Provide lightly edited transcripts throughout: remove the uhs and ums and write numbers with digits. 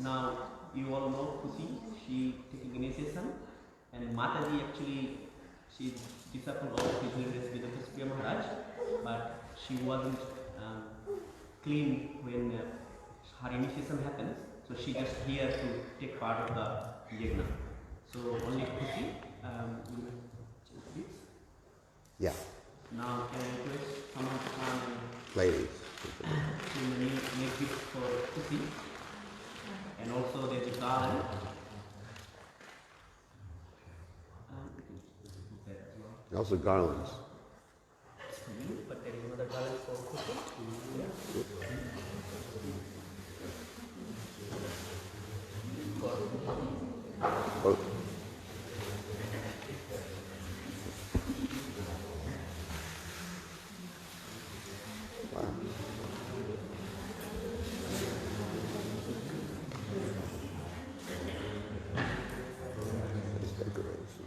Now, you all know Kusi, she taking initiation, and Mataji actually, she's disciple of His Holiness Vedanta Maharaj, but she wasn't clean when her initiation happens, so she just here to take part of the yajna. So only Kusi, please. Yeah. Now can I request someone to come and ladies to make gifts for Kusi, and also there's a garland. Also garlands. But there is another garland for Kusi. Oh. Wow. Nice decoration.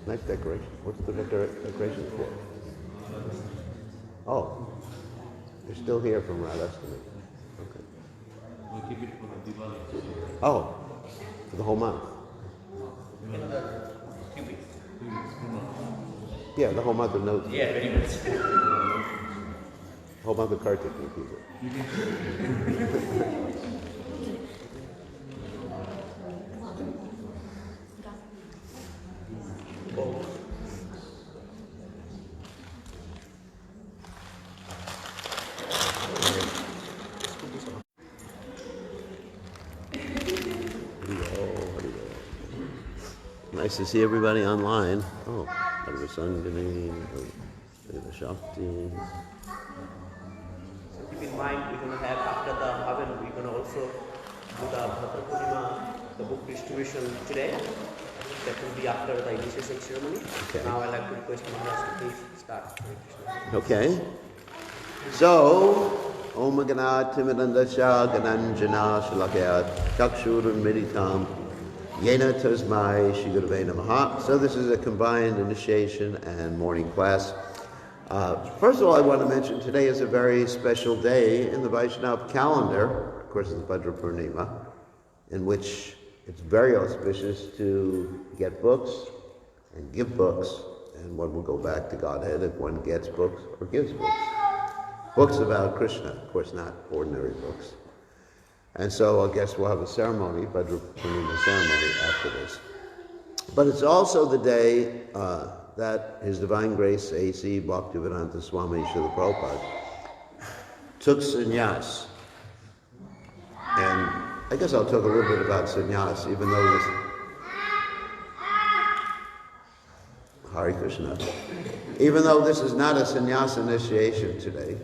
Nice decoration. What's the decoration for? Oh, you're still here from Radhastami. Okay. We'll keep it for Diwali. Oh, for the whole month. Another 2 weeks. Yeah, the whole month of no. Yeah, very much. Whole month of Kartik, you keep it. Nice to see everybody online. Oh, Varshana, Shakti. Keep in mind, we're going to have after the Havan, we're going to also do the Bhadra Purnima, the book distribution today. That will be after the initiation ceremony. Okay. Now I'd like to request Maharaj to please start. Okay. So, Om Ganat Timidandasha Gananjana Shalakayat Chakshurun Meditam Yena Tasmai Shigurve Namaha. So this is a combined initiation and morning class. First of all, I want to mention today is a very special day in the Vaishnava calendar. Of course, it's Bhadra Purnima, in which it's very auspicious to get books and give books, and one will go back to Godhead if one gets books or gives books. Books about Krishna, of course, not ordinary books. And so I guess we'll have a ceremony, Bhadra Purnima ceremony after this. But it's also the day that His Divine Grace A.C. Bhaktivedanta Swami Srila Prabhupada took sannyas. And I guess I'll talk a little bit about sannyas, even though this... Hare Krishna. Even though this is not a sannyas initiation today.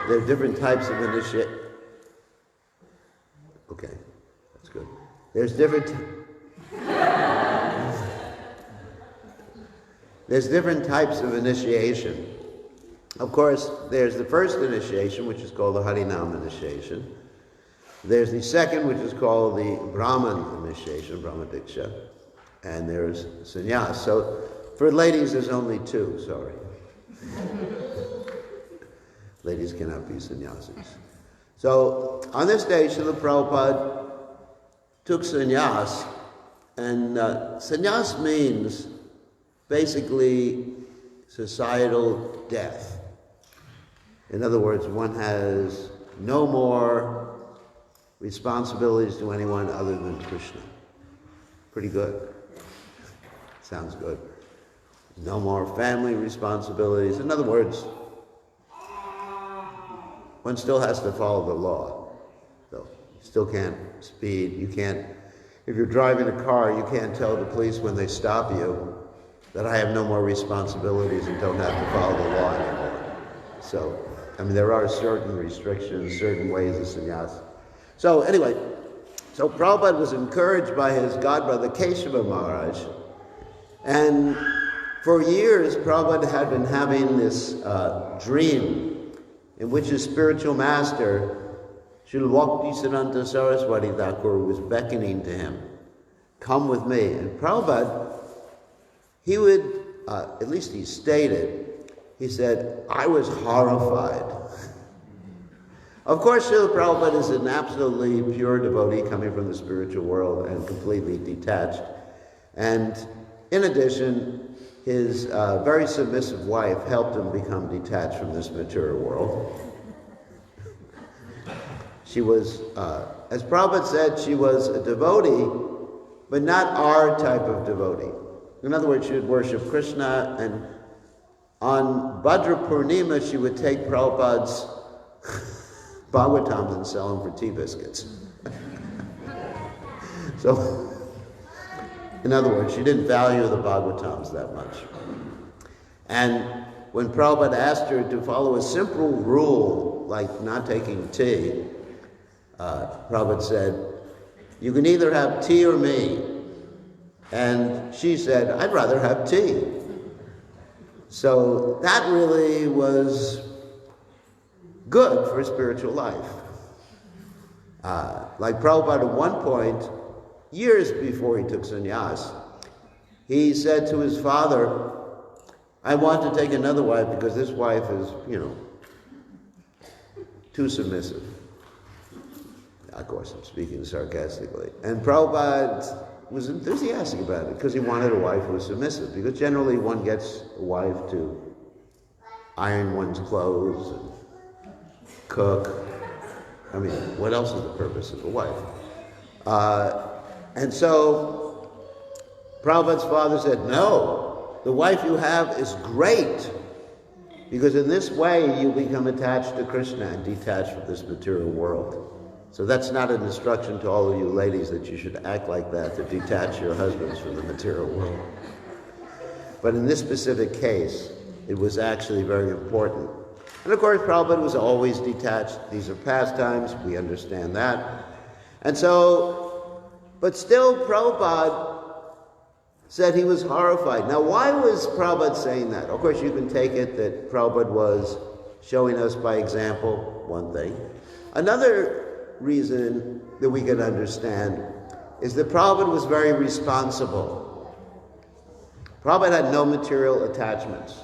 There are different types of initiation. Okay, that's good. There's different types of initiation. Of course, there's the first initiation, which is called the Harinam initiation. There's the second, which is called the Brahman initiation, Brahma Diksha. And there's sannyas. So for ladies, there's only two, sorry. Ladies cannot be sannyasis. So on this day, Srila Prabhupada took sannyas, and sannyas means basically societal death. In other words, one has no more responsibilities to anyone other than Krishna. Pretty good. Sounds good. No more family responsibilities. In other words, one still has to follow the law. So you still can't speed. You can't, if you're driving a car, you can't tell the police when they stop you that I have no more responsibilities and don't have to follow the law anymore. So, I mean, there are certain restrictions, certain ways of sannyas. So anyway, so Prabhupada was encouraged by his godbrother Keshava Maharaj, and for years Prabhupada had been having this dream in which his spiritual master, Srila Bhaktisiddhanta Saraswati Thakur, was beckoning to him, come with me. And Prabhupada, he would, at least he stated, he said, I was horrified Of course, Srila Prabhupada is an absolutely pure devotee coming from the spiritual world and completely detached. And in addition, his very submissive wife helped him become detached from this material world. She was, as Prabhupada said, she was a devotee, but not our type of devotee. In other words, she would worship Krishna, and on Bhadra Purnima, she would take Prabhupada's Bhagavatams and sell them for tea biscuits. So, in other words, she didn't value the Bhagavatams that much. And when Prabhupada asked her to follow a simple rule, like not taking tea, Prabhupada said, "You can either have tea or me." And she said, "I'd rather have tea." So that really was good for spiritual life. Like Prabhupada at one point, years before he took sannyas, he said to his father, "I want to take another wife because this wife is, too submissive." Of course, I'm speaking sarcastically. And Prabhupada was enthusiastic about it because he wanted a wife who was submissive. Because generally one gets a wife to iron one's clothes and cook. I mean, what else is the purpose of a wife? And so Prabhupada's father said, "No, the wife you have is great, because in this way you become attached to Krishna and detached from this material world." So that's not an instruction to all of you ladies that you should act like that, to detach your husbands from the material world. But in this specific case, it was actually very important. And of course, Prabhupada was always detached. These are pastimes, we understand that. And so, but still Prabhupada said he was horrified. Now, why was Prabhupada saying that? Of course, you can take it that Prabhupada was showing us by example, one thing. Another reason that we can understand is that Prabhupada was very responsible. Prabhupada had no material attachments.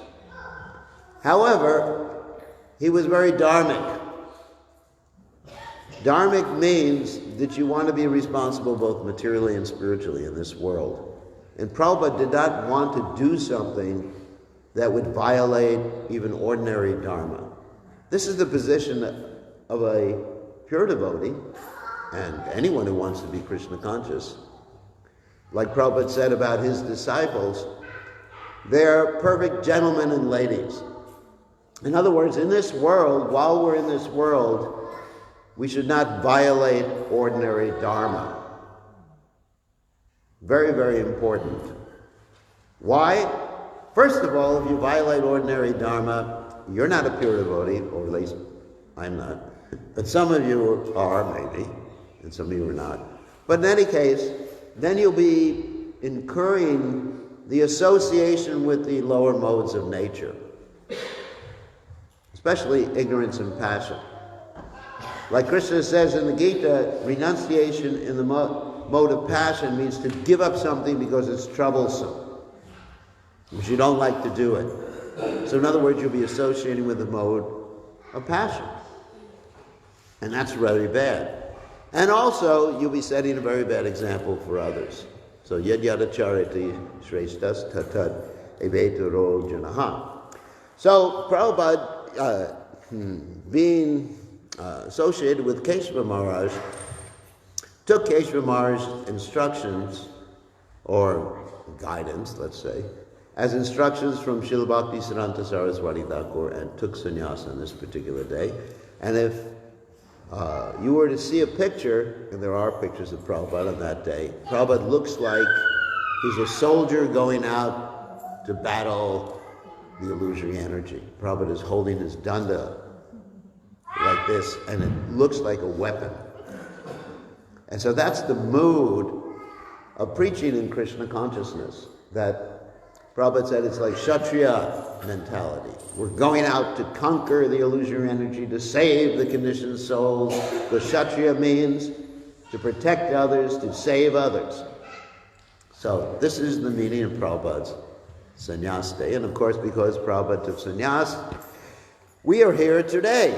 However, he was very dharmic. Dharmic means that you want to be responsible both materially and spiritually in this world. And Prabhupada did not want to do something that would violate even ordinary dharma. This is the position of a pure devotee, and anyone who wants to be Krishna conscious. Like Prabhupada said about his disciples, they're perfect gentlemen and ladies. In other words, in this world, while we're in this world, we should not violate ordinary dharma. Very, very important. Why? First of all, if you violate ordinary dharma, you're not a pure devotee, or at least I'm not. But some of you are, maybe, and some of you are not. But in any case, then you'll be incurring the association with the lower modes of nature, especially ignorance and passion. Like Krishna says in the Gita, renunciation in the mode of passion means to give up something because it's troublesome, because you don't like to do it. So in other words, you'll be associating with the mode of passion. And that's very bad. And also, you'll be setting a very bad example for others. So, yad yada chariti shreshtas tatat evetaro janaha. So, Prabhupada, being associated with Keshava Maharaj, took Keshava Maharaj's instructions, or guidance, let's say, as instructions from Srila Bhakti Siddhanta Saraswati Thakur, and took sannyas on this particular day. And if you were to see a picture, and there are pictures of Prabhupada on that day, Prabhupada looks like he's a soldier going out to battle the illusory energy. Prabhupada is holding his danda like this, and it looks like a weapon. And so that's the mood of preaching in Krishna consciousness, that Prabhupada said it's like Kshatriya mentality. We're going out to conquer the illusory energy, to save the conditioned souls. The Kshatriya means to protect others, to save others. So this is the meaning of Prabhupada's sannyas day. And of course, because Prabhupada took sannyas, we are here today.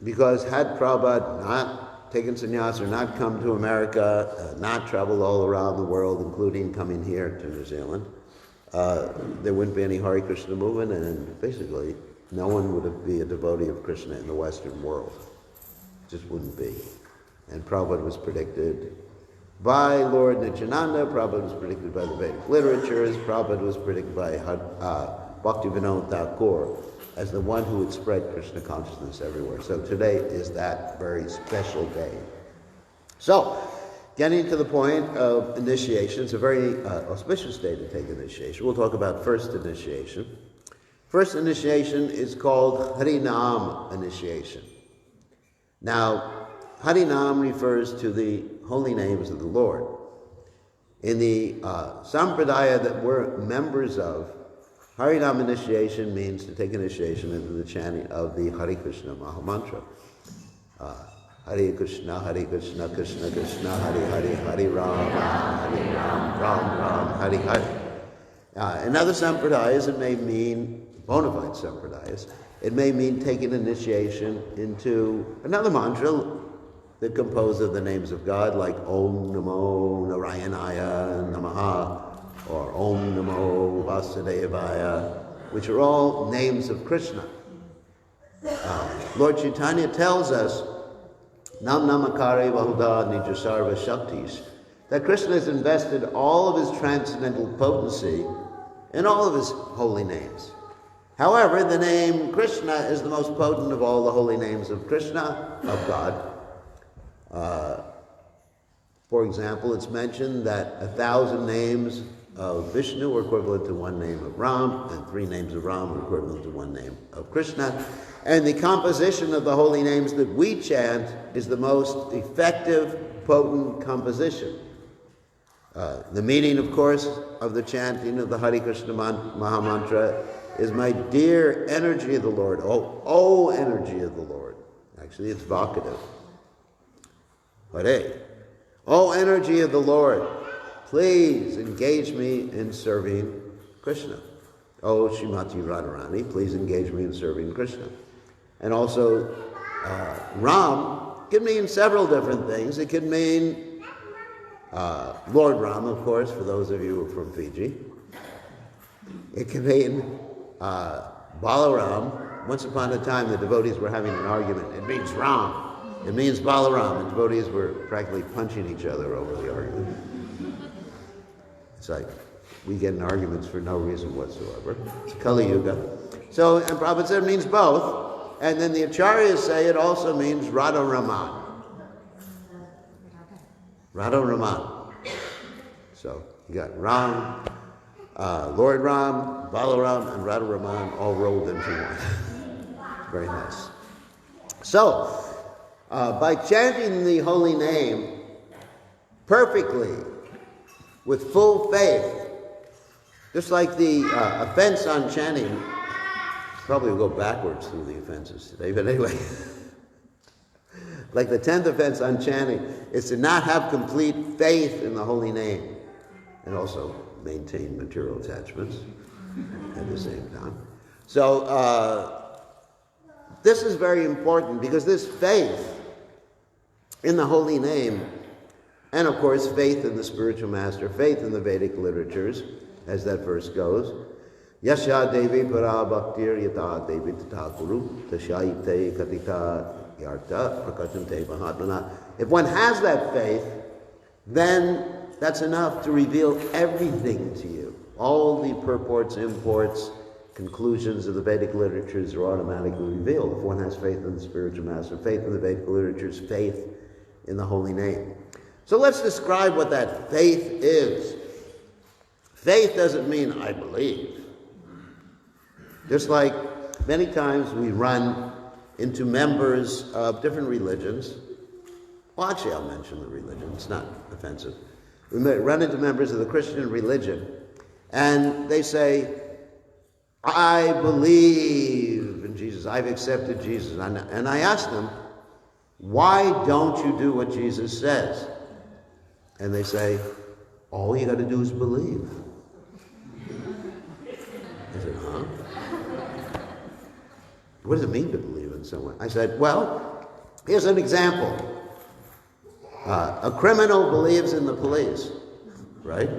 because had Prabhupada not taken sannyas or not come to America, not traveled all around the world, including coming here to New Zealand, there wouldn't be any Hare Krishna movement, and basically no one would be a devotee of Krishna in the Western world. Just wouldn't be. And Prabhupada was predicted by Lord Nityananda, Prabhupada was predicted by the Vedic literatures, Prabhupada was predicted by Bhaktivinoda Thakur as the one who would spread Krishna consciousness everywhere. So today is that very special day. So, getting to the point of initiation, it's a very auspicious day to take initiation. We'll talk about first initiation. First initiation is called Harinam initiation. Now, Harinam refers to the holy names of the Lord. In the sampradaya that we're members of, Harinam initiation means to take initiation into the chanting of the Hare Krishna Mahamantra. Hare Krishna, Krishna Krishna, Hare Hare, Hare Ram, Ram Ram, Hare Hare. In other sampradayas, it may mean, bona fide sampradayas, it may mean taking initiation into another mantra that composed of the names of God, like Om Namo Narayanaya Namaha, or Om Namo Vasudevaya, which are all names of Krishna. Lord Chaitanya tells us, Nam Namakare Vahuda Nijasarva Shaktis, that Krishna has invested all of his transcendental potency in all of his holy names. However, the name Krishna is the most potent of all the holy names of Krishna, of God. For example, it's mentioned that 1,000 names of Vishnu are equivalent to one name of Ram, and 3 names of Ram are equivalent to one name of Krishna. And the composition of the holy names that we chant is the most effective, potent composition. The meaning, of course, of the chanting of the Hare Krishna Mahamantra is my dear energy of the Lord. Oh, energy of the Lord. Actually, it's vocative. Hare. Oh, energy of the Lord, please engage me in serving Krishna. Oh, Srimati Radharani, please engage me in serving Krishna. And also, Ram can mean several different things. It can mean Lord Ram, of course, for those of you who are from Fiji. It can mean Balaram. Once upon a time, the devotees were having an argument. It means Ram. It means Balaram, and devotees were practically punching each other over the argument. It's like, we get in arguments for no reason whatsoever. It's Kali Yuga. So, and Prabhupada said it means both. And then the Acharyas say it also means Radha Raman. Radha Raman. So, you got Ram, Lord Ram, Balaram, and Radha Raman all rolled into one. Very nice. So, by chanting the holy name perfectly, with full faith, just like the offense on chanting, probably will go backwards through the offenses today, but anyway, like the 10th offense on chanting is to not have complete faith in the holy name, and also maintain material attachments at the same time. So this is very important, because this faith in the holy name, and of course faith in the spiritual master, faith in the Vedic literatures, as that verse goes, Yasya Devi Para Bhaktir Yata Devi Tathakuru Tashaite Katita Yarta Prakachante Mahatmana. If one has that faith, then that's enough to reveal everything to you. All the purports, imports, conclusions of the Vedic literatures are automatically revealed if one has faith in the spiritual master, faith in the Vedic literatures, faith in the holy name. So let's describe what that faith is. Faith doesn't mean I believe. Just like many times we run into members of different religions. Well, actually, I'll mention the religion. It's not offensive. We may run into members of the Christian religion, and they say, I believe in Jesus. I've accepted Jesus. And I ask them, why don't you do what Jesus says? And they say, all you got to do is believe. I said, huh? What does it mean to believe in someone? I said, well, Here's an example. A criminal believes in the police, right?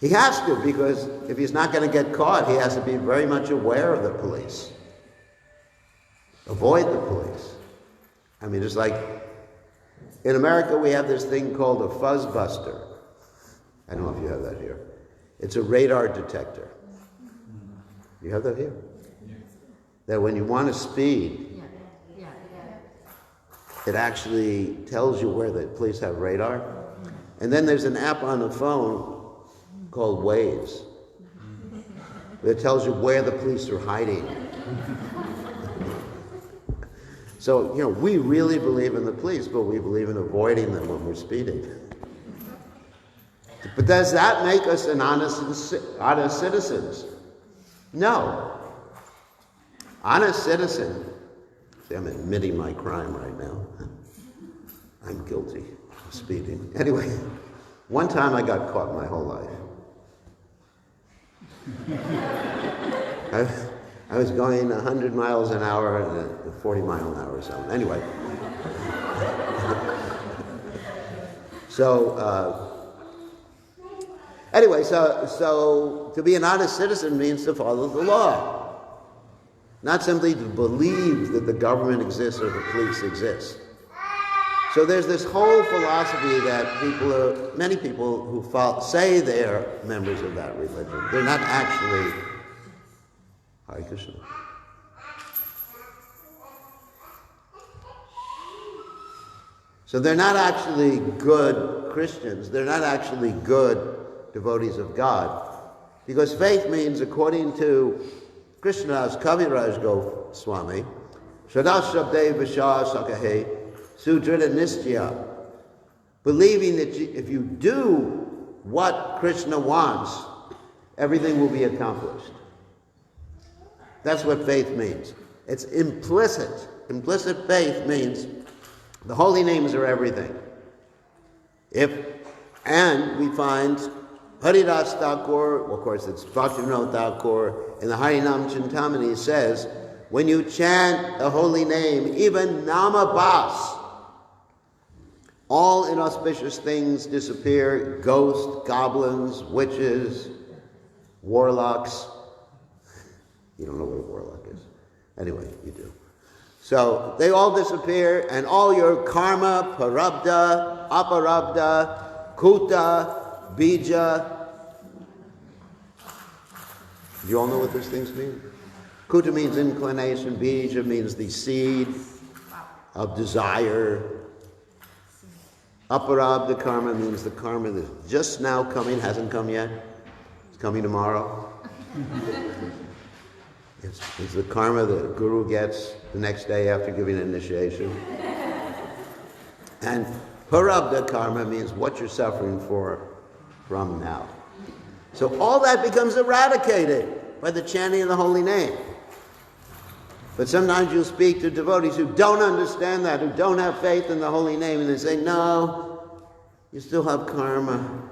He has to, because if he's not going to get caught, he has to be very much aware of the police. Avoid the police. I mean, it's like, in America we have this thing called a fuzz buster. I don't know if you have that here. It's a radar detector. You have that here? That when you want to speed, it actually tells you where the police have radar. And then there's an app on the phone called Waze that tells you where the police are hiding. So, we really believe in the police, but we believe in avoiding them when we're speeding. But does that make us an honest citizens? No. Honest citizen. See, I'm admitting my crime right now. I'm guilty of speeding. Anyway, one time I got caught my whole life. I was going 100 miles an hour in a 40-mile-an-hour zone. Anyway. So to be an honest citizen means to follow the law. Not simply to believe that the government exists or the police exist. So there's this whole philosophy that many people who say they're members of that religion, they're not actually. Hare Krishna. So they're not actually good Christians. They're not actually good devotees of God. Because faith means, according to Krishna's Kaviraj Goswami, Shadashabde Vishar Sakahe Sudrita Nistya, believing that if you do what Krishna wants, everything will be accomplished. That's what faith means. It's implicit. Implicit faith means the holy names are everything. And we find Haridas Thakur, of course it's Bhaktivinoda Thakur, in the Harinam Chintamani says, when you chant the holy name, even Namabhas, all inauspicious things disappear, ghosts, goblins, witches, warlocks. You don't know what a warlock is. Anyway, you do. So they all disappear, and all your karma, parabdha, aparabdha, kuta, bija. Do you all know what those things mean? Kuta means inclination, bija means the seed of desire. Aparabdha karma means the karma that's just now coming, hasn't come yet. It's coming tomorrow. It's the karma the guru gets the next day after giving initiation. And parabdha karma means what you're suffering from now. So all that becomes eradicated by the chanting of the holy name. But sometimes you'll speak to devotees who don't understand that, who don't have faith in the holy name, and they say, no, you still have karma.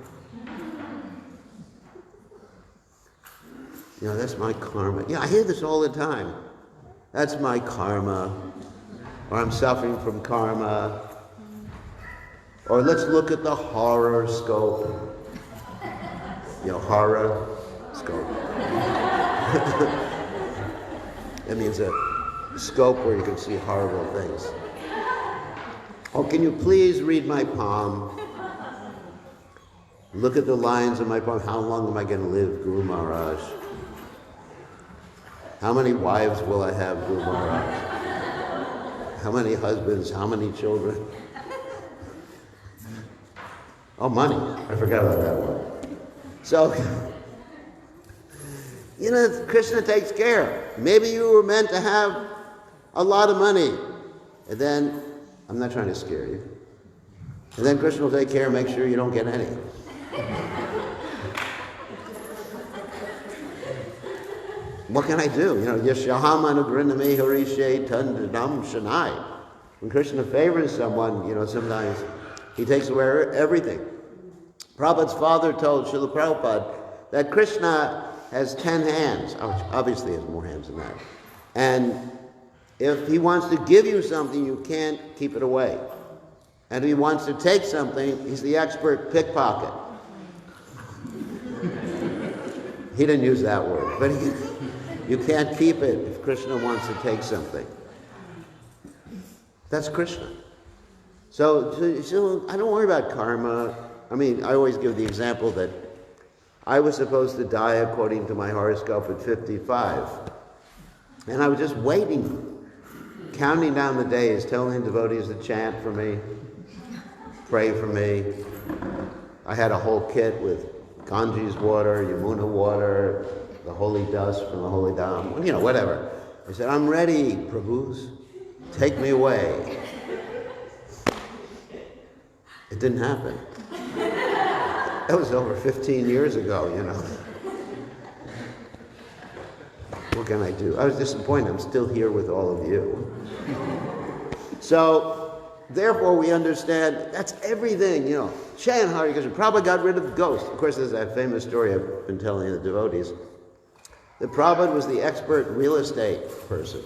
That's my karma. Yeah, I hear this all the time. That's my karma. Or I'm suffering from karma. Or let's look at the horoscope. Horoscope. That means a scope where you can see horrible things. Oh, can you please read my palm? Look at the lines of my palm. How long am I going to live, Guru Maharaj? How many wives will I have, Guru Maharaj? How many husbands? How many children? Oh, money. I forgot about that one. So, Krishna takes care. Maybe you were meant to have a lot of money. And then, I'm not trying to scare you. And then Krishna will take care and make sure you don't get any. What can I do? Yashahamanugrindame harishe tandadam shanai. When Krishna favors someone, sometimes he takes away everything. Prabhupada's father told Srila Prabhupada that Krishna has 10 hands. Obviously he has more hands than that. And If he wants to give you something, you can't keep it away. And if he wants to take something, he's the expert pickpocket. He didn't use that word, but you can't keep it if Krishna wants to take something. That's Krishna. So I don't worry about karma. I mean, I always give the example that I was supposed to die according to my horoscope at 55. And I was just waiting, counting down the days, telling devotees to chant for me, pray for me. I had a whole kit with Ganges water, Yamuna water, the holy dust from the holy Dham, whatever. I said, I'm ready, Prabhus. Take me away. It didn't happen. That was over 15 years ago, What can I do? I was disappointed. I'm still here with all of you. So, therefore, we understand that's everything, Chant Hare Krishna. Prabhupada got rid of the ghost. Of course, there's that famous story I've been telling the devotees. That Prabhupada was the expert real estate person.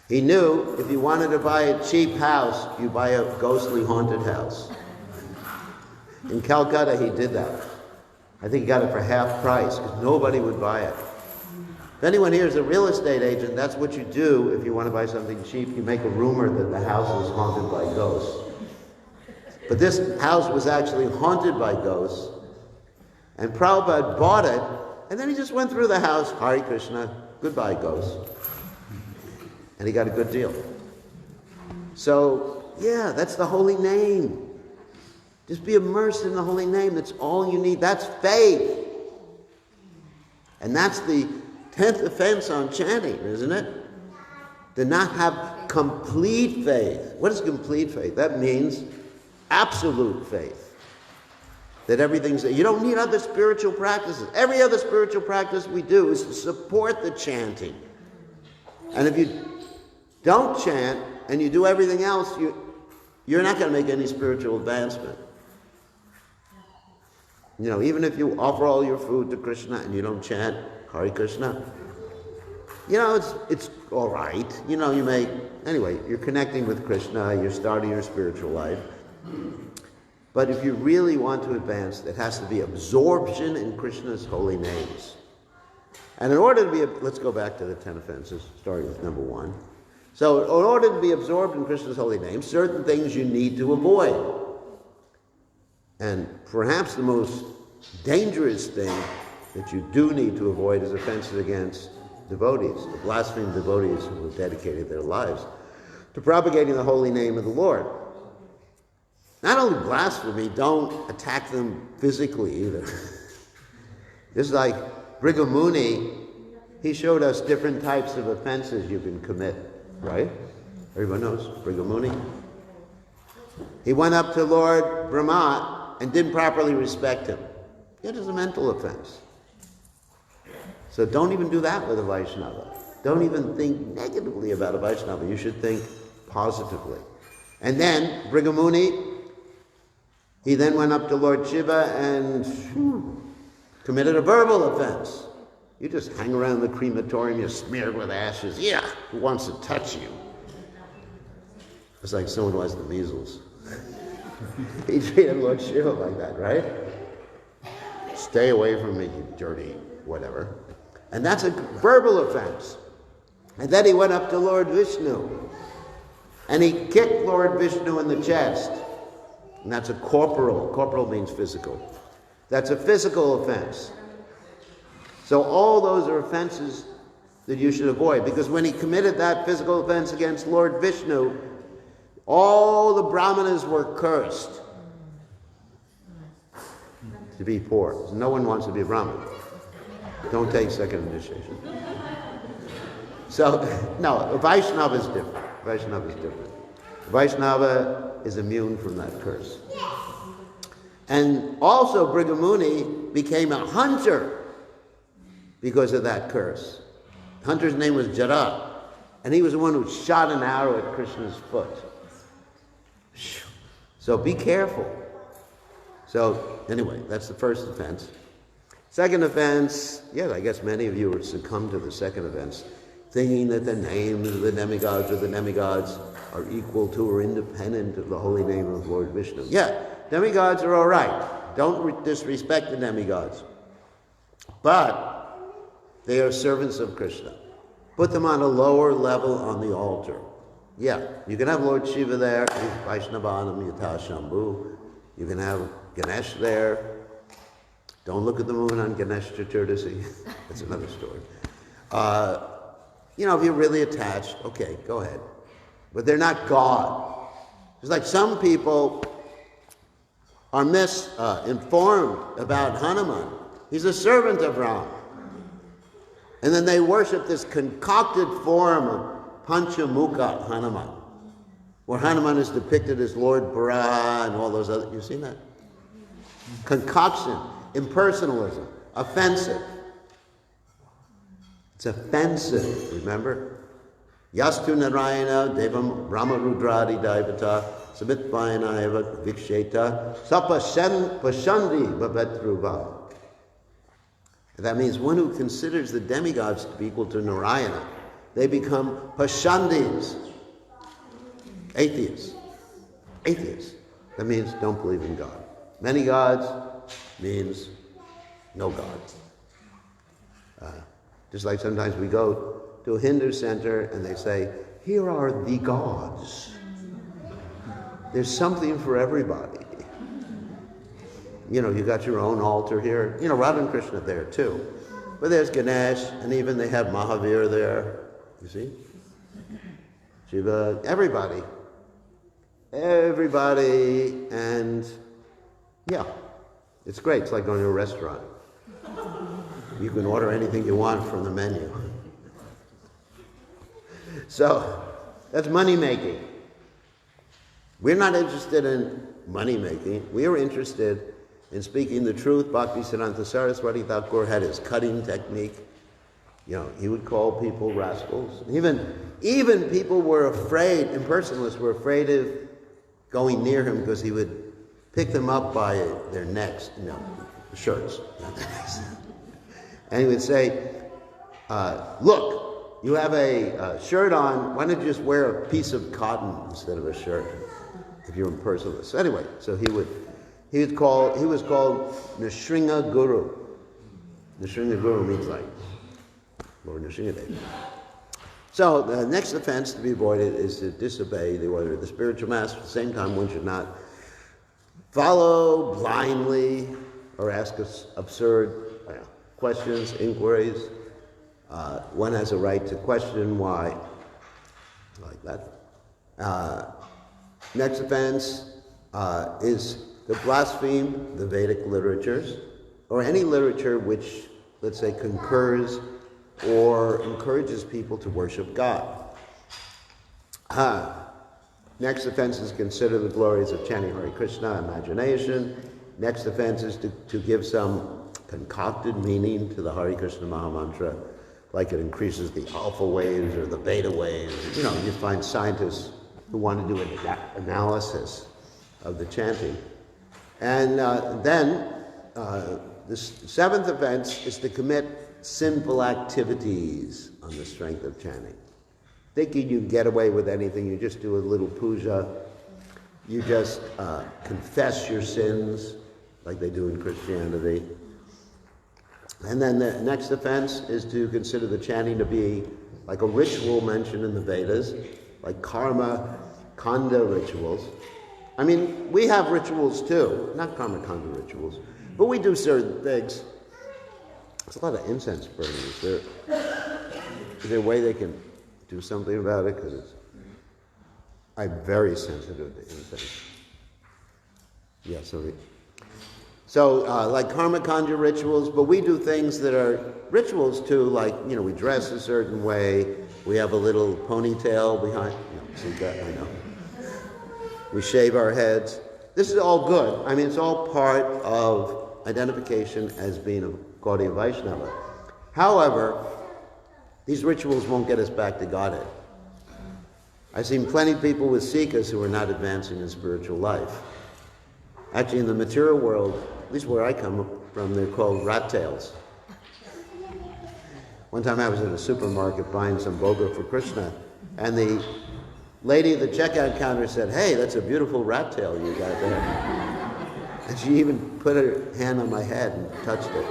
He knew if you wanted to buy a cheap house, you buy a ghostly haunted house. In Calcutta, he did that. I think he got it for half price because nobody would buy it. If anyone here is a real estate agent, that's what you do if you want to buy something cheap. You make a rumor that the house is haunted by ghosts. But this house was actually haunted by ghosts. And Prabhupada bought it, and then he just went through the house, Hare Krishna, goodbye ghosts. And he got a good deal. So, yeah, that's the holy name. Just be immersed in the holy name. That's all you need. That's faith. And that's the 10th offense on chanting, isn't it? To not have complete faith. What is complete faith? That means absolute faith. That everything's there. You don't need other spiritual practices. Every other spiritual practice we do is to support the chanting. And if you don't chant and you do everything else, you're not going to make any spiritual advancement. Even if you offer all your food to Krishna and you don't chant Hare Krishna, it's all right. Anyway, you're connecting with Krishna, you're starting your spiritual life. But if you really want to advance, it has to be absorption in Krishna's holy names. And in order to be, let's go back to the 10 offenses, starting with number 1. So in order to be absorbed in Krishna's holy name, certain things you need to avoid. And perhaps the most dangerous thing that you do need to avoid is offenses against devotees, the blasphemed devotees who have dedicated their lives to propagating the holy name of the Lord. Not only blasphemy, don't attack them physically either. Just like Brigham Muni, he showed us different types of offenses you can commit, right? Everyone knows Brigham Muni. He went up to Lord Brahma and didn't properly respect him. It is a mental offense. So don't even do that with a Vaishnava. Don't even think negatively about a Vaishnava. You should think positively. And then, Brigham Muni, he then went up to Lord Shiva and committed a verbal offense. You just hang around the crematorium, you're smeared with ashes. Yeah, who wants to touch you? It's like someone who has the measles. He treated Lord Shiva like that, right? Stay away from me, you dirty whatever. And that's a verbal offense. And then he went up to Lord Vishnu. And he kicked Lord Vishnu in the chest. And that's a corporal. Corporal means physical. That's a physical offense. So all those are offenses that you should avoid. Because when he committed that physical offense against Lord Vishnu, all the brahmanas were cursed to be poor. No one wants to be a brahmin. Don't take second initiation. So, no, Vaishnava is different. Vaishnava is different. Vaishnava is immune from that curse. And also Brigham Muni became a hunter because of that curse. The hunter's name was Jara, and he was the one who shot an arrow at Krishna's foot. So be careful. So anyway, that's the first offense. Second offense, I guess many of you would succumb to the second offense. thinking that the names of the demigods or the demigods are equal to or independent of the holy name of Lord Vishnu. Yeah, demigods are all right. Don't disrespect the demigods. But they are servants of Krishna. Put them on a lower level on the altar. Yeah, you can have Lord Shiva there, Vaishnavanam Yata Shambhu. You can have Ganesh there. Don't look at the moon on Ganesh Chaturdashi. That's another story. If you're really attached, okay, go ahead. But they're not God. It's like some people are misinformed about Hanuman. He's a servant of Ram. And then they worship this concocted form of Panchamukha Hanuman, where Hanuman is depicted as Lord Brahma and all those other... You've seen that? Concoction, impersonalism, offensive. It's offensive, remember? Yastu Narayana Devam Brahma Rudradi Daivata Samittvayana Eva Viksheta Sapashandi Bhavetruva. That means one who considers the demigods to be equal to Narayana, they become Pashandis, atheists. Atheists. That means don't believe in God. Many gods means no God. Just like sometimes we go to a Hindu center and they say, here are the gods. There's something for everybody. You got your own altar here. Radha and Krishna there too. But there's Ganesh, and even they have Mahavir there. You see? Shiva, everybody. Everybody, and yeah, it's great. It's like going to a restaurant. You can order anything you want from the menu. So, that's money making. We're not interested in money making. We are interested in speaking the truth. Bhaktisiddhanta Saraswati Thakur had his cutting technique. He would call people rascals. Even people were afraid, impersonalists were afraid of going near him because he would pick them up by their necks, shirts. And he would say, look, you have a shirt on, why don't you just wear a piece of cotton instead of a shirt if you're impersonalist? Anyway, so he was called Nrsinga Guru. Nrsinga Guru means like Lord Nrsingadev. So the next offense to be avoided is to disobey the order of the spiritual master. At the same time, one should not follow blindly or ask us absurd questions, inquiries. One has a right to question why, like that. Next offense is to blaspheme the Vedic literatures, or any literature which, let's say, concurs or encourages people to worship God. Next offense is consider the glories of chanting Hare Krishna, imagination. Next offense is to give some concocted meaning to the Hare Krishna Mahamantra, like it increases the alpha waves or the beta waves. You find scientists who want to do an analysis of the chanting. And then the seventh offense is to commit sinful activities on the strength of chanting. Thinking you can get away with anything, you just do a little puja, you just confess your sins, like they do in Christianity. And then the next offense is to consider the chanting to be like a ritual mentioned in the Vedas, like karma kanda rituals. I mean, we have rituals too, not karma kanda rituals, but we do certain things. There's a lot of incense burning. Is there a way they can do something about it? Because I'm very sensitive to incense. Yeah, so like karma kanda rituals, but we do things that are rituals too, like, we dress a certain way, we have a little ponytail behind, see that, I know. We shave our heads. This is all good. I mean, it's all part of identification as being a Gaudiya Vaishnava. However, these rituals won't get us back to Godhead. I've seen plenty of people with Sikhs who are not advancing in spiritual life. Actually, in the material world, at least where I come from, they're called rat tails. One time I was in a supermarket buying some boga for Krishna, and the lady at the checkout counter said, "Hey, that's a beautiful rat tail you got there." And she even put her hand on my head and touched it.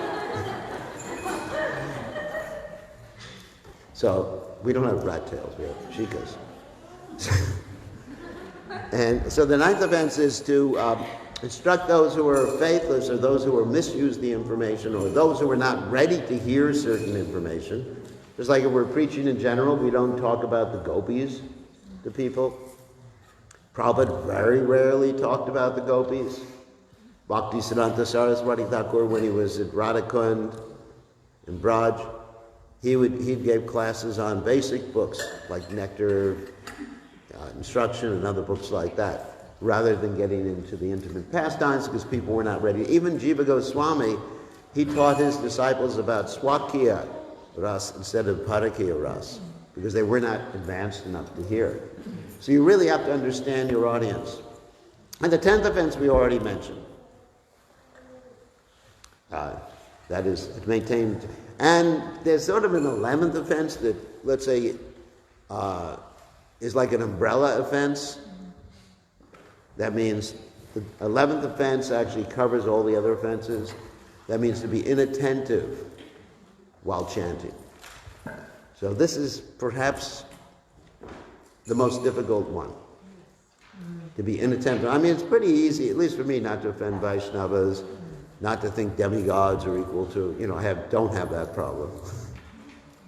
So we don't have rat tails, we have chikas. And so the ninth offense is to instruct those who are faithless, or those who are misuse the information, or those who are not ready to hear certain information. Just like if we're preaching in general, we don't talk about the gopis to people. Prabhupada very rarely talked about the gopis. Bhakti Siddhanta Saraswati Thakur, when he was at Radhakund in Braj, he gave classes on basic books like Nectar, Instruction, and other books like that, rather than getting into the intimate pastimes because people were not ready. Even Jiva Goswami, he taught his disciples about Swakya Ras instead of Parakya Ras, because they were not advanced enough to hear. So you really have to understand your audience. And the 10th offense we already mentioned. That is, to maintain. And there's sort of an 11th offense that, let's say, is like an umbrella offense. That means the 11th offense actually covers all the other offenses. That means to be inattentive while chanting. So this is perhaps the most difficult one, to be inattentive. I mean, it's pretty easy, at least for me, not to offend Vaishnavas, not to think demigods are equal to, don't have that problem,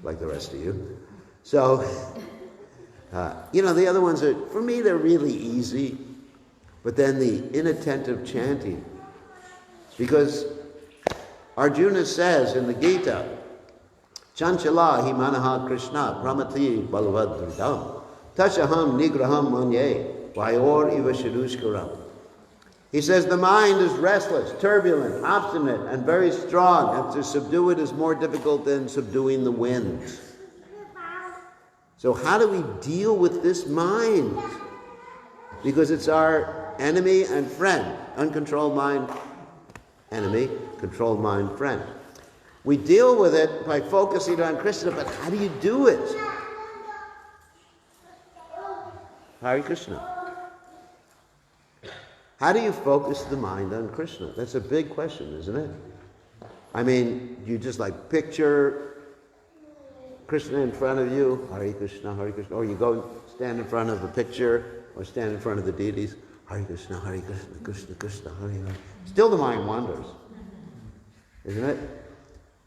like the rest of you. So, the other ones are, for me, they're really easy. But then the inattentive chanting, because Arjuna says in the Gita, Chanchala hi manaha Krishna pramati balvadridam tashaham nigraham manye vayor iva shirushkaram. He says the mind is restless, turbulent, obstinate, and very strong, and to subdue it is more difficult than subduing the winds. So how do we deal with this mind? Because it's our enemy and friend. Uncontrolled mind, enemy, controlled mind, friend. We deal with it by focusing on Krishna, but how do you do it? Hare Krishna. How do you focus the mind on Krishna? That's a big question, isn't it? I mean, you just picture Krishna in front of you, Hare Krishna, or you go stand in front of a picture, or stand in front of the deities, Hare Krishna, Krishna Krishna, Hare Hare. Still the mind wanders, isn't it?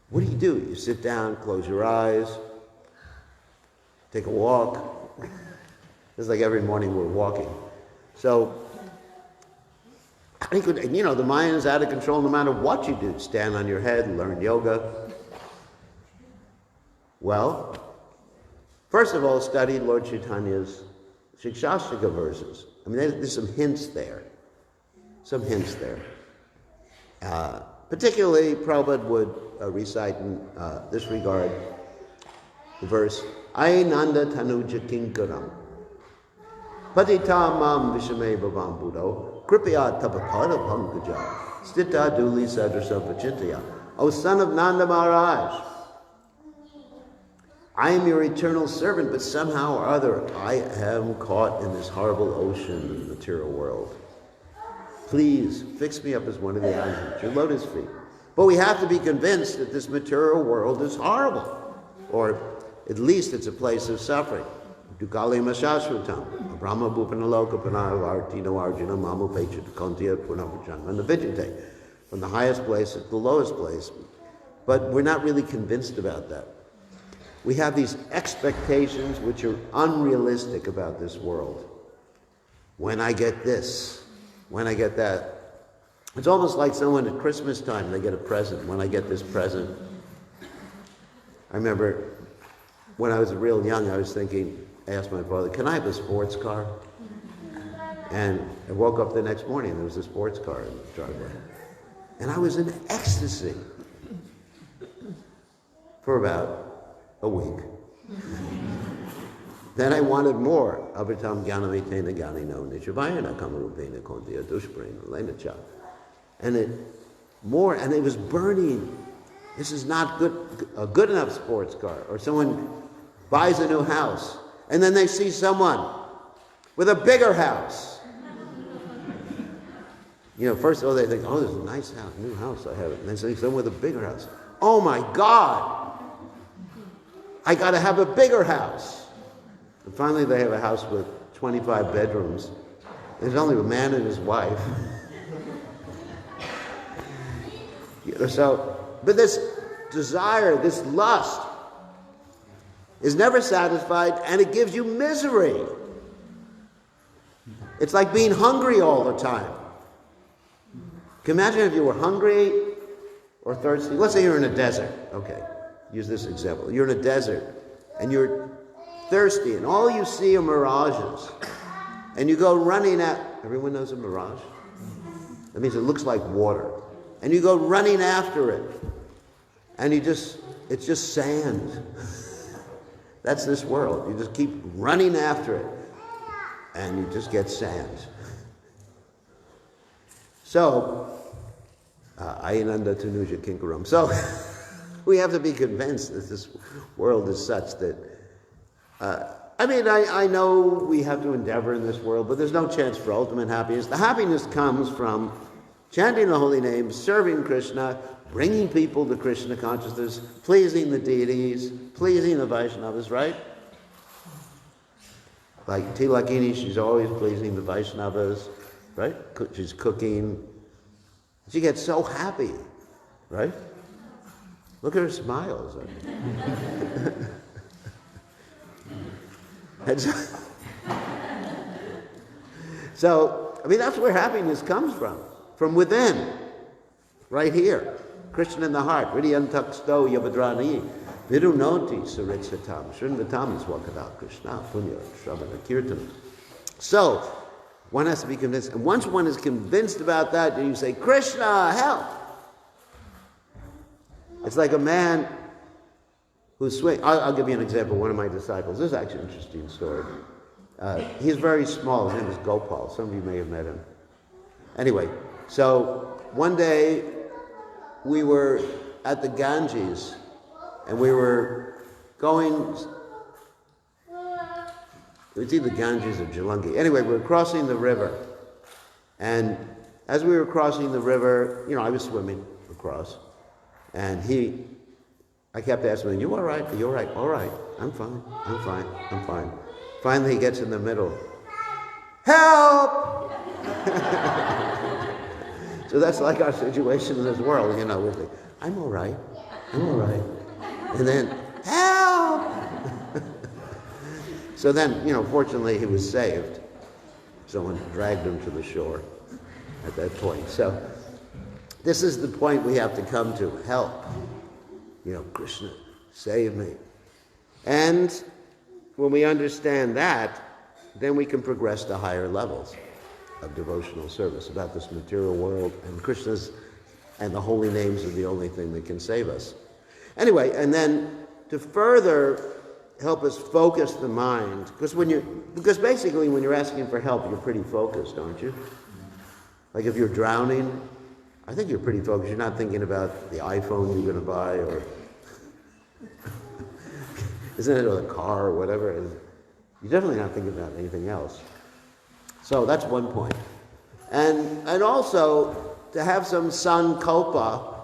What do? You sit down, close your eyes, take a walk. It's like every morning we're walking. So, I think, the mind is out of control no matter what you do. Stand on your head, learn yoga. Well, first of all, study Lord Chaitanya's Shikshastika verses. I mean, there's some hints there. Particularly, Prabhupada would recite in this regard the verse, Ainanda tanuja kinkaram patita mam vishame bhavam buddho kripya tapapada pankaja stita duli sadrasam vachintaya. O son of Nanda Maharaj, I am your eternal servant, but somehow or other I am caught in this horrible ocean of the material world. Please fix me up as one of the islands at your lotus feet. But we have to be convinced that this material world is horrible, or at least it's a place of suffering. Dukali Mashashvatam, Brahma Bhupanaloka Panavartino Arjuna Mamu Pecha Kontia Punavajanma and the Vijite, from the highest place to the lowest place. But we're not really convinced about that. We have these expectations which are unrealistic about this world. When I get this, when I get that. It's almost like someone at Christmas time, they get a present. When I get this present. I remember when I was real young, I was thinking, I asked my father, can I have a sports car? And I woke up the next morning, there was a sports car in the driveway. And I was in ecstasy for about a week. Then I wanted more. Abritam Gyanavitena Ganino Nishavayana Kamarupena Kontia Dushprena Lenacha. And it was burning This is not a good enough sports car. Or someone buys a new house, and then they see someone with a bigger house. First of all, they think, oh, this is a nice house, new house I have. And then see someone with a bigger house. Oh my God! I got to have a bigger house. And finally, they have a house with 25 bedrooms. There's only a man and his wife. But this desire, this lust, is never satisfied, and it gives you misery. It's like being hungry all the time. Can you imagine if you were hungry or thirsty? Let's say you're in a desert. Okay, use this example. You're in a desert, and you're thirsty, and all you see are mirages. And you go running everyone knows a mirage? That means it looks like water. And you go running after it. And it's just sand. That's this world. You just keep running after it. And you just get sand. So, Ainanda Tanuja Kinkaram. So, we have to be convinced that this world is such that I know we have to endeavor in this world, but there's no chance for ultimate happiness. The happiness comes from chanting the holy name, serving Krishna, bringing people to Krishna consciousness, pleasing the deities, pleasing the Vaishnavas, right? Like Tilakini, she's always pleasing the Vaishnavas, right? She's cooking. She gets so happy, right? Look at her smiles. So, that's where happiness comes from within, right here. Krishna in the heart. Vidyantaksto yavadrani virunoti saritsatam srinvatam swakada Krishna punya shravana kirtanam. So, one has to be convinced. And once one is convinced about that, then you say, Krishna, help! It's like a man who's swinging. I'll give you an example. One of my disciples. This is actually an interesting story. He's very small. His name is Gopal. Some of you may have met him. Anyway, so one day we were at the Ganges, and we were going. It was either Ganges or Jalangi. Anyway, we were crossing the river, and as we were crossing the river, I was swimming across, and I kept asking him, "You all right? Are you all right? All right. I'm fine. I'm fine. I'm fine." Finally, he gets in the middle. Help! So that's like our situation in this world, we think, I'm all right. I'm all right. And then, help! So then, fortunately, he was saved. Someone dragged him to the shore at that point. So this is the point we have to come to. Help. Krishna, save me. And when we understand that, then we can progress to higher levels of devotional service about this material world, and Krishna's and the holy names are the only thing that can save us. Anyway, and then to further help us focus the mind, because basically when you're asking for help, you're pretty focused, aren't you? Like if you're drowning, I think you're pretty focused. You're not thinking about the iPhone you're going to buy, or isn't it, or the car, or whatever. You're definitely not thinking about anything else. So that's one point. And also to have some sankalpa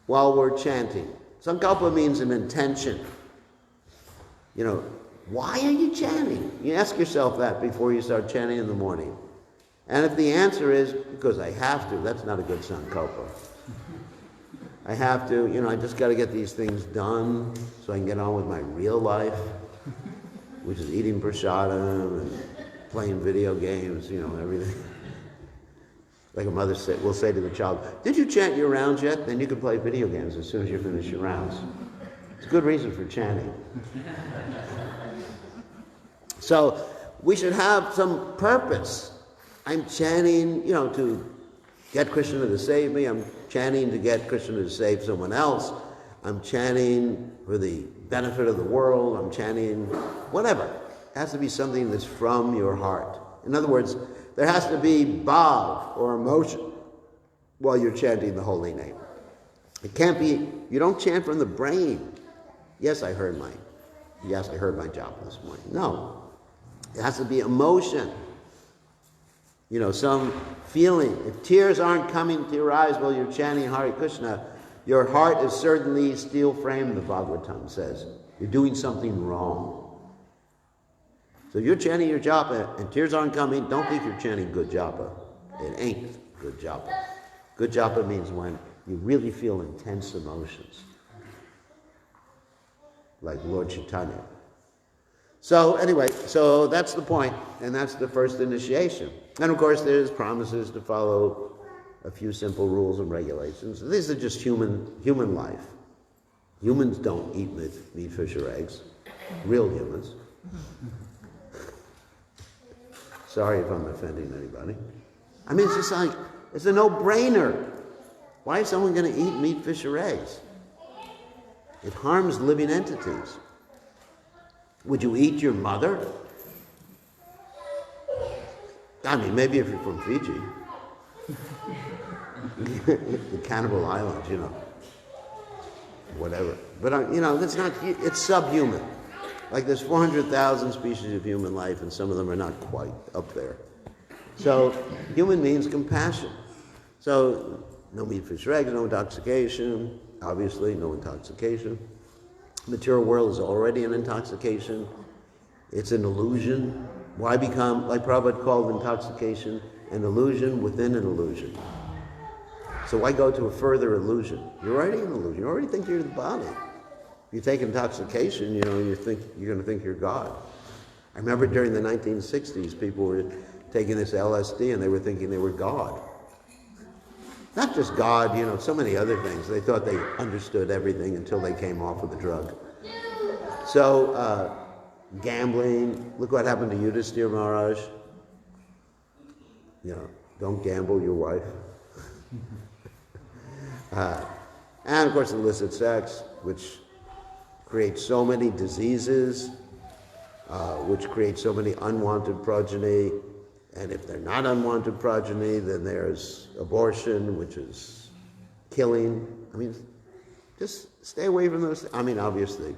while we're chanting. Sankalpa means an intention. Why are you chanting? You ask yourself that before you start chanting in the morning. And if the answer is, because I have to, that's not a good sankalpa. I have to, I just got to get these things done so I can get on with my real life, which is eating prasadam and playing video games, everything. Like a mother will say to the child, did you chant your rounds yet? Then you can play video games as soon as you finish your rounds. It's a good reason for chanting. So we should have some purpose. I'm chanting, to get Krishna to save me. I'm chanting to get Krishna to save someone else. I'm chanting for the benefit of the world. I'm chanting whatever. It has to be something that's from your heart. In other words, there has to be bhav, or emotion, while you're chanting the holy name. It can't be, you don't chant from the brain. Yes, I heard my japa this morning. No. It has to be emotion. You know, some feeling. If tears aren't coming to your eyes while you're chanting Hare Krishna, your heart is certainly steel framed, the Bhagavatam says. You're doing something wrong. So if you're chanting your japa and tears aren't coming, don't think you're chanting good japa. It ain't good japa. Good japa means when you really feel intense emotions. Like Lord Chaitanya. So anyway, so that's the point, and that's the first initiation. And of course there's promises to follow a few simple rules and regulations. These are just human life. Humans don't eat meat, fish, or eggs. Real humans. Sorry if I'm offending anybody. I mean, it's just like, it's a no-brainer. Why is someone going to eat meat, fish, or eggs? It harms living entities. Would you eat your mother? I mean, maybe if you're from Fiji. The Cannibal Islands, you know. Whatever. But, you know, that's not, it's subhuman. Like there's 400,000 species of human life, and some of them are not quite up there. So, human means compassion. So, no meat, fish, or eggs, no intoxication. Obviously, no intoxication. Material world is already an intoxication. It's an illusion. Why become, like Prabhupada called intoxication, an illusion within an illusion? So why go to a further illusion? You're already an illusion. You already think you're the body. If you take intoxication, you know, you're going to think you're God. I remember during the 1960s, people were taking this LSD and they were thinking they were God. Not just God, you know, so many other things. They thought they understood everything until they came off of the drug. So, gambling, look what happened to Yudhisthira Maharaj. You know, don't gamble your wife. And of course illicit sex, which creates so many diseases, which creates so many unwanted progeny. And if they're not unwanted progeny, then there's abortion, which is killing. I mean, just stay away from those. I mean, obviously,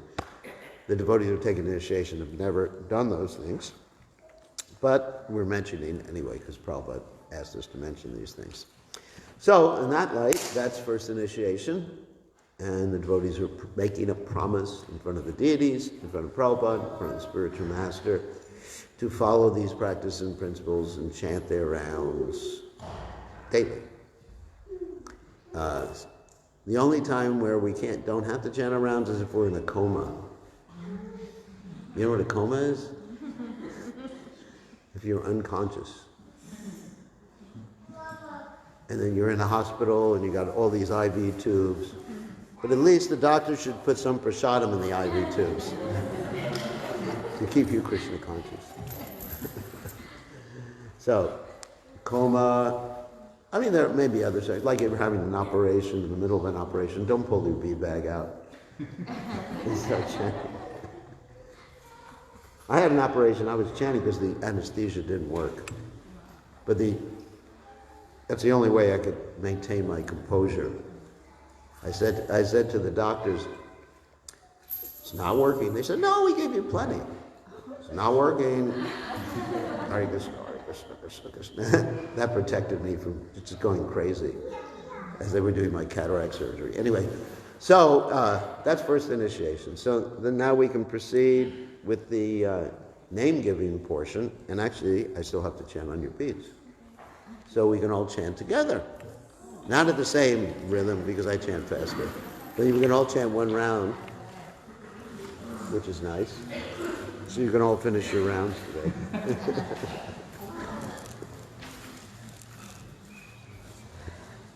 the devotees who have taken initiation have never done those things. But we're mentioning anyway, because Prabhupada asked us to mention these things. So, in that light, that's first initiation. And the devotees are making a promise in front of the deities, in front of Prabhupada, in front of the spiritual master, to follow these practices and principles and chant their rounds daily. The only time where we don't have to chant our rounds is if we're in a coma. You know what a coma is? If you're unconscious. And then you're in a hospital and you got all these IV tubes. But at least the doctor should put some prasadam in the IV tubes to keep you Krishna conscious. So, coma, I mean, there may be other things, like if you're having an operation, in the middle of an operation, don't pull your bead bag out and start chanting. I had an operation, I was chanting because the anesthesia didn't work. But that's the only way I could maintain my composure. I said to the doctors, it's not working. They said, no, we gave you plenty. It's not working. Hare Krishna, Hare Krishna, Krishna Krishna. That protected me from just going crazy as they were doing my cataract surgery. Anyway, so that's first initiation. So then now we can proceed with the name-giving portion. And actually, I still have to chant on your beads. So we can all chant together. Not at the same rhythm, because I chant faster. But we can all chant one round, which is nice. So you can all finish your rounds today.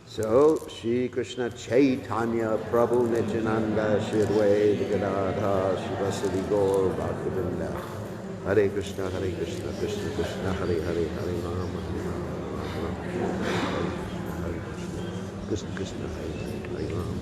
So, Shri Krishna Chaitanya Prabhu Nityananda Shri Advaita Gadadha Shivasadi Gaur Bhaktivinda Hare Krishna Krishna Krishna Hare Hare Hare Rama Krishna Krishna Hare Hare Rama.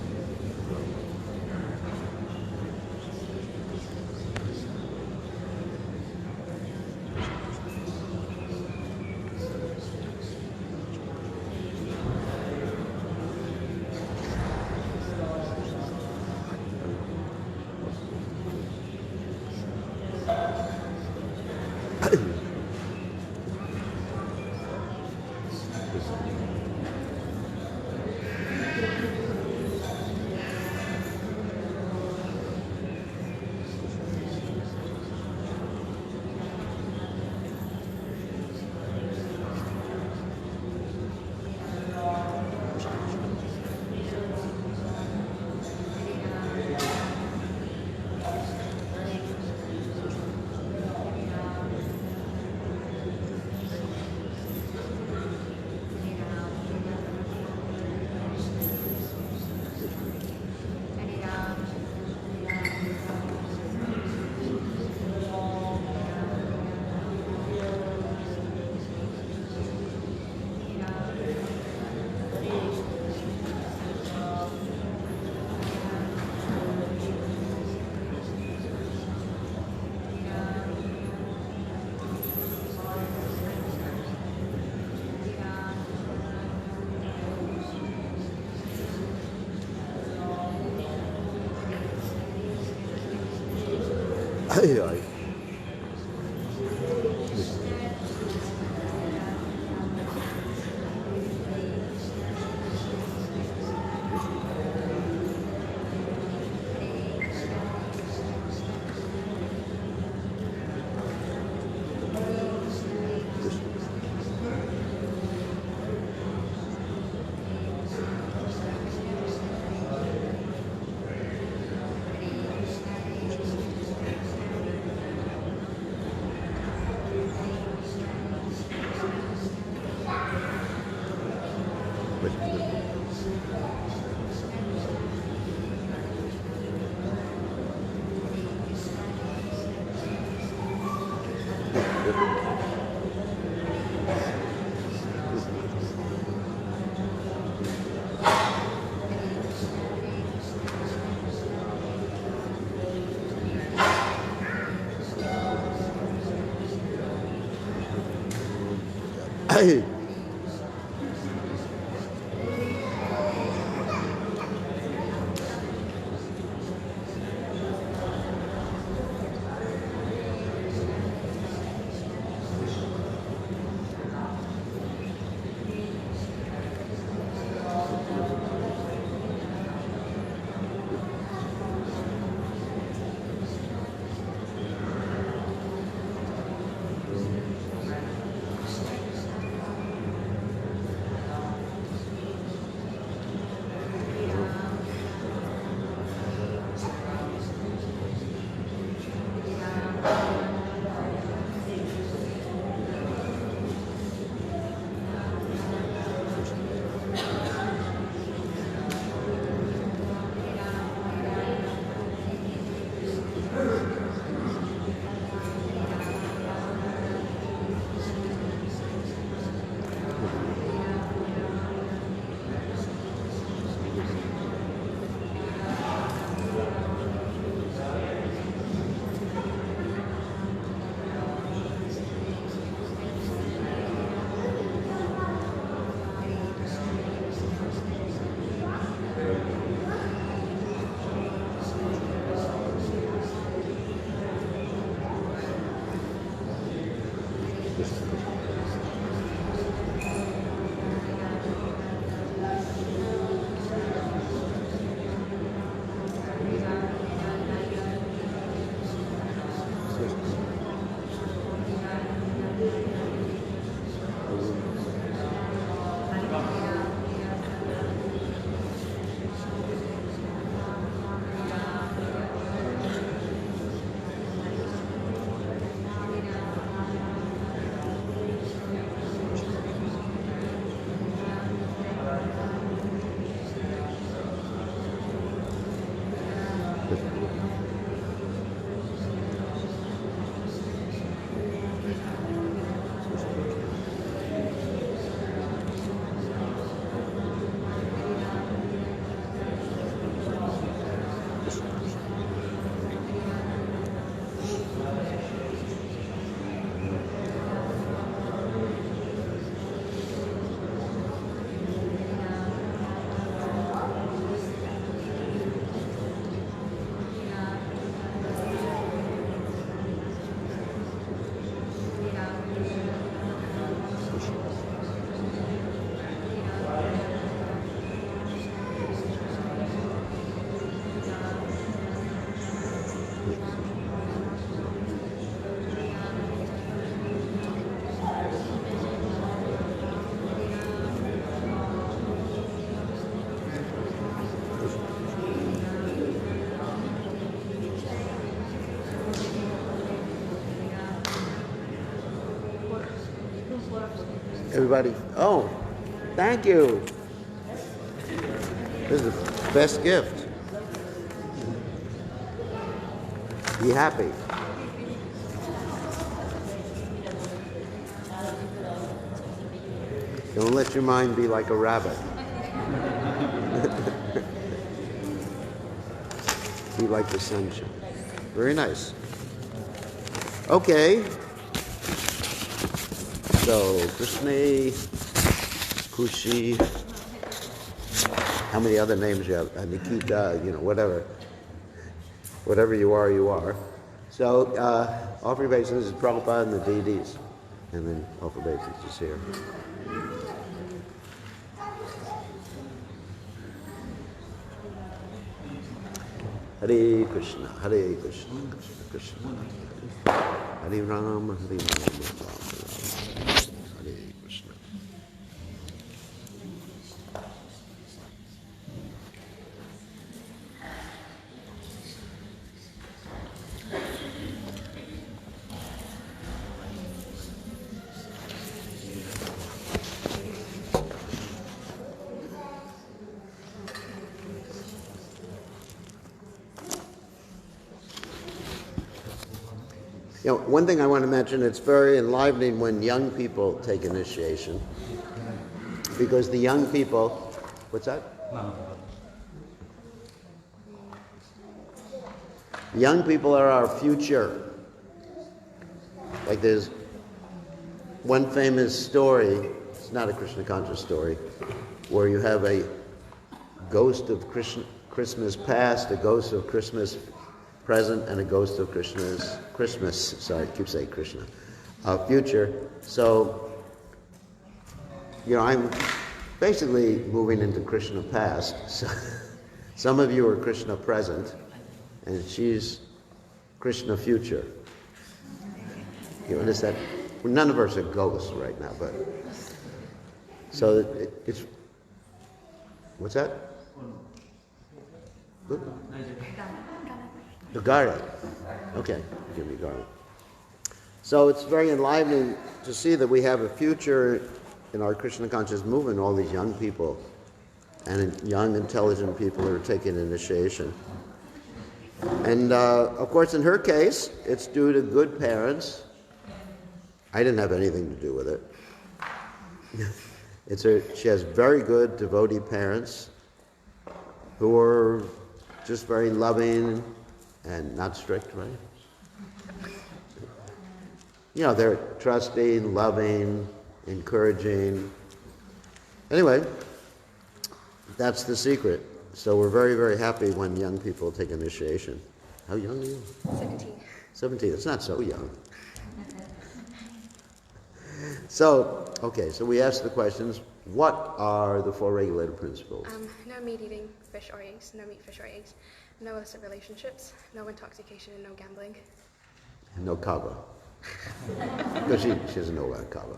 Ay, ay. Ay. Everybody, oh, thank you. This is the best gift. Be happy. Don't let your mind be like a rabbit. Be like the sunshine. Very nice. Okay. So, Krishna, Kushi, how many other names you have? Nikita, whatever. Whatever you are, you are. So, offer obeisance is Prabhupada and the deities. And then offer obeisance is here. Hare Krishna, Hare Krishna, Krishna Krishna, Hare Rama, Hare Rama, Rama Rama, Hare Krishna. You know, one thing I want to mention, it's very enlivening when young people take initiation. Because the young people, what's that? Young people are our future. Like there's one famous story, it's not a Krishna conscious story, where you have a ghost of Christmas past, a ghost of Christmas present, and a ghost of Christmas, I keep saying Krishna, future. So, you know, I'm basically moving into Krishna past. So, some of you are Krishna present, and she's Krishna future. You understand? None of us are ghosts right now, but so it's what's that? Good. The garlic. Okay, give me garlic. So it's very enlivening to see that we have a future in our Krishna conscious movement, all these young people and young, intelligent people who are taking initiation. And of course, in her case, it's due to good parents. I didn't have anything to do with it. She has very good devotee parents who are just very loving and not strict, right? You know, they're trusting, loving, encouraging. Anyway, that's the secret. So we're very, very happy when young people take initiation. How young are you? 17. 17, it's not so young. So, okay, so we asked the questions. What are the 4 regulated principles? No meat eating, fish or eggs, no meat, fish or eggs, no illicit relationships, no intoxication, and no gambling. And no kava. Because she doesn't know about kava.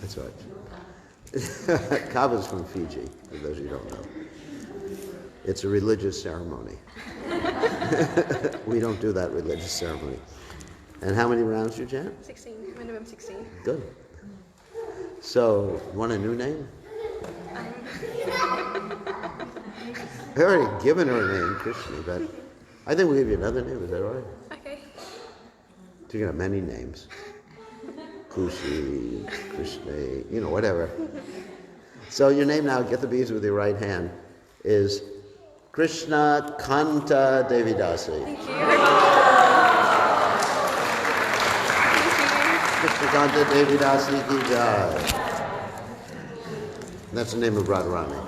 That's right. Kava's from Fiji, for those of you who don't know. It's a religious ceremony. We don't do that religious ceremony. And how many rounds you chant? 16, minimum 16. Good. So, you want a new name? I already given her a name, Krishna, but I think we'll give you another name. Is that all right? Okay. So you got many names. Kushi, Krishna, you know, whatever. So your name now, get the beads with your right hand, is Krishna Kanta Devidasi. Thank you. Krishna Kanta Devidasi ki jai. That's the name of Radharani.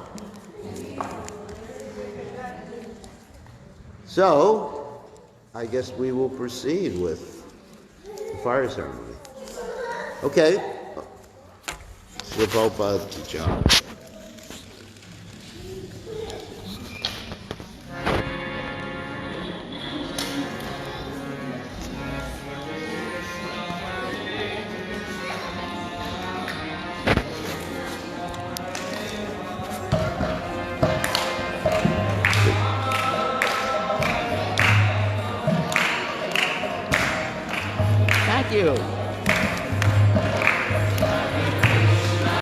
So, I guess we will proceed with the fire ceremony. Okay. Srila Prabhupada ki jai. Thank you.